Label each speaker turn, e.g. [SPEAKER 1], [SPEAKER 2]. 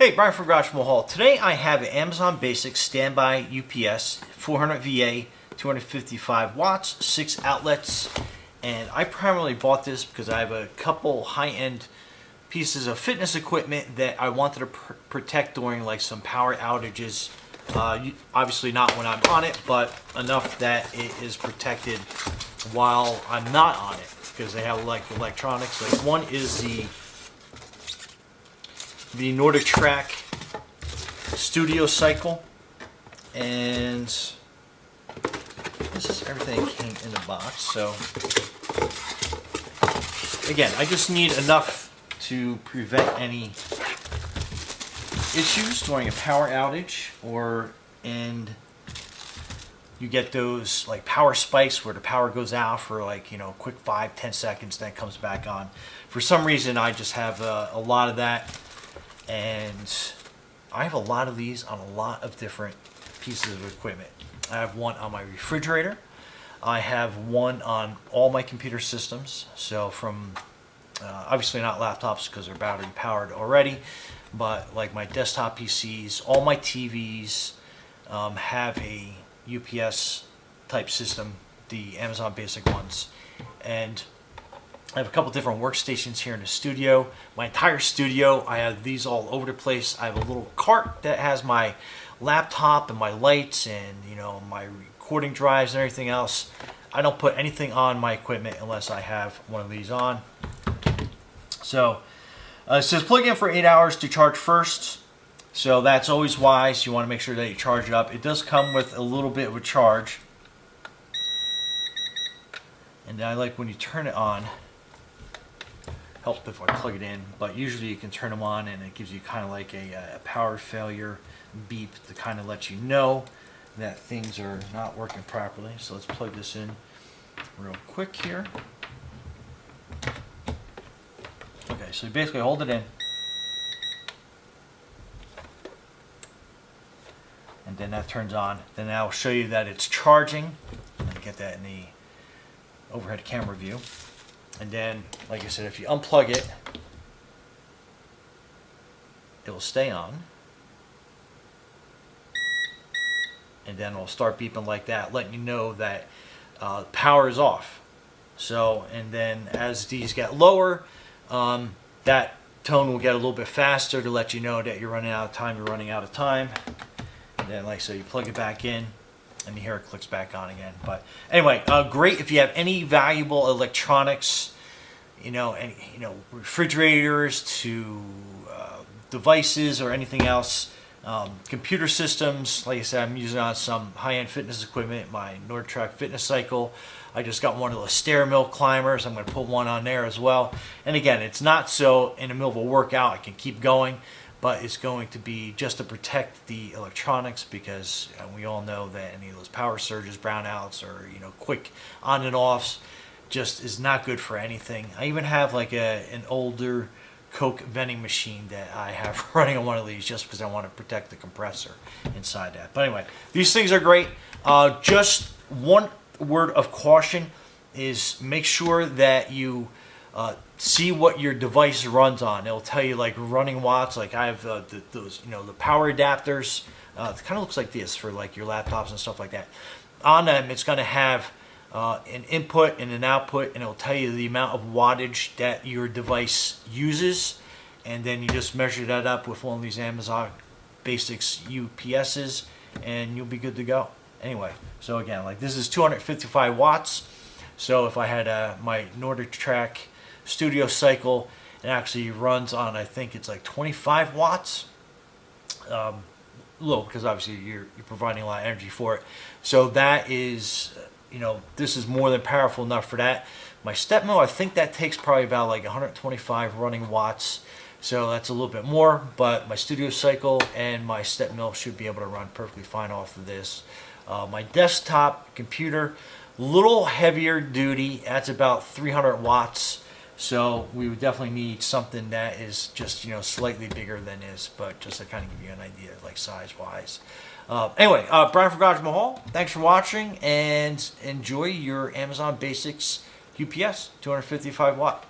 [SPEAKER 1] Hey, Brian from Garage Mahal. Today I have an Amazon Basics standby UPS, 400 VA, 255 watts, 6 outlets, and I primarily bought this because I have a couple high-end pieces of fitness equipment that I wanted to protect during like some power outages. Obviously not when I'm on it, but enough that it is protected while I'm not on it, because they have like electronics. Like one is the NordicTrack Studio Cycle, and this is everything that came in the box. So again, I just need enough to prevent any issues during a power outage, and you get those like power spikes where the power goes out for like, you know, quick 5-10 seconds, then comes back on. For some reason I just have a lot of that, and I have a lot of these on a lot of different pieces of equipment. I have one on my refrigerator. I have one on all my computer systems. So from obviously not laptops because they're battery powered already, but like my desktop PCs, all my TVs have a UPS type system, the Amazon Basic ones. And I have a couple different workstations here in the studio. My entire studio, I have these all over the place. I have a little cart that has my laptop and my lights and, you know, my recording drives and everything else. I don't put anything on my equipment unless I have one of these on. So it says plug in for 8 hours to charge first. So that's always wise. You want to make sure that you charge it up. It does come with a little bit of a charge. And I like when you turn it on. Help if I plug it in, but usually you can turn them on and it gives you kind of like a power failure beep to kind of let you know that things are not working properly. So let's plug this in real quick here. Okay, so you basically hold it in, and then that turns on. Then I'll show you that it's charging. I'm going to get that in the overhead camera view. And then, like I said, if you unplug it, it will stay on. And then it'll start beeping like that, letting you know that power is off. So, and then as these get lower, that tone will get a little bit faster to let you know that you're running out of time, you're running out of time. And then, like so, you plug it back in, and you hear it clicks back on again. But anyway, great if you have any valuable electronics, you know, any, you know, refrigerators to devices or anything else, computer systems. Like I said, I'm using on some high-end fitness equipment, my NordicTrack Fitness Cycle. I just got one of those stair mill climbers. I'm going to put one on there as well. And again, it's not so in the middle of a workout I can keep going, but it's going to be just to protect the electronics, because we all know that any of those power surges, brownouts, or, you know, quick on and offs just is not good for anything. I even have like an older Coke vending machine that I have running on one of these just because I want to protect the compressor inside that. But anyway, these things are great. Just one word of caution is make sure that you see what your device runs on. It'll tell you like running watts. Like I have those, you know, the power adapters. It kind of looks like this for like your laptops and stuff like that. On them, it's going to have an input and an output, and it'll tell you the amount of wattage that your device uses, and then you just measure that up with one of these Amazon Basics UPSs, and you'll be good to go. Anyway, so again, like this is 255 watts. So if I had my NordicTrack Studio Cycle, it actually runs on, I think it's like 25 watts. Low, because obviously you're providing a lot of energy for it. So that is, you know, this is more than powerful enough for that. My step mill, I think that takes probably about like 125 running watts. So that's a little bit more, but my Studio Cycle and my step mill should be able to run perfectly fine off of this. My desktop computer, a little heavier duty. That's about 300 watts. So we would definitely need something that is just, you know, slightly bigger than this, but just to kind of give you an idea, like size-wise. Anyway, Brian from Garage Mahal, thanks for watching, and enjoy your Amazon Basics UPS 255 watt.